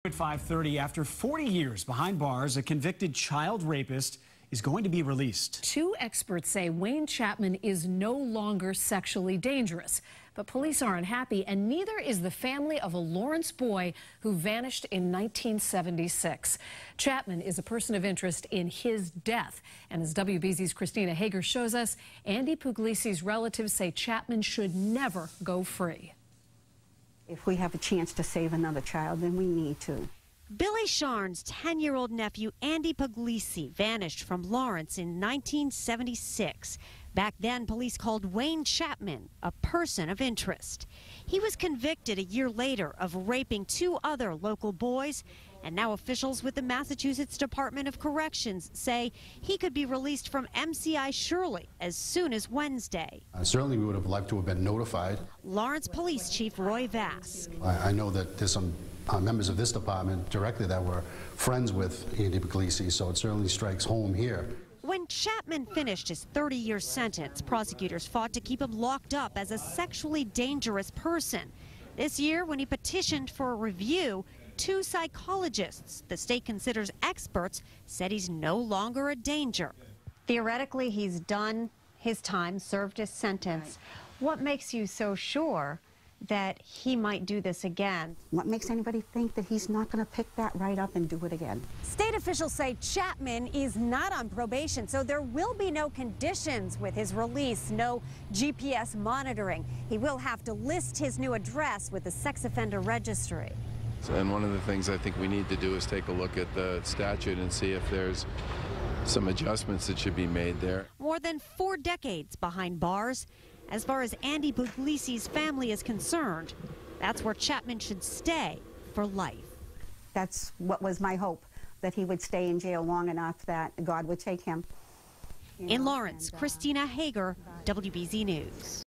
At 5:30, after 40 years behind bars, a convicted child rapist is going to be released. Two experts say Wayne Chapman is no longer sexually dangerous, but police are unhappy, and neither is the family of a Lawrence boy who vanished in 1976. Chapman is a person of interest in his death, and as WBZ's Christina Hager shows us, Andy Puglisi's relatives say Chapman should never go free. If we have a chance to save another child, then we need to. Billy Sharn's 10-year-old nephew, Andy Puglisi, vanished from Lawrence in 1976. Back then, police called Wayne Chapman a person of interest. He was convicted a year later of raping two other local boys, and now officials with the Massachusetts Department of Corrections say he could be released from MCI Shirley as soon as Wednesday. Certainly we would have liked to have been notified. Lawrence Police Chief Roy Vass. I know that there's some members of this department directly that were friends with Andy Puglisi, so it certainly strikes home here. When Chapman finished his 30-year sentence, prosecutors fought to keep him locked up as a sexually dangerous person. This year, when he petitioned for a review, two psychologists the state considers experts said he's no longer a danger. Theoretically, he's done his time, served his sentence. What makes you so sure that he might do this again? What makes anybody think that he's not going to pick that right up and do it again? State officials say Chapman is not on probation, so there will be no conditions with his release, no GPS monitoring. He will have to list his new address with the sex offender registry. And one of the things I think we need to do is take a look at the statute and see if there's some adjustments that should be made there. More than 4 decades behind bars. As far as Andy Puglisi's family is concerned, that's where Chapman should stay for life. That's what was my hope, that he would stay in jail long enough that God would take him. In Lawrence, Christina Hager, WBZ News.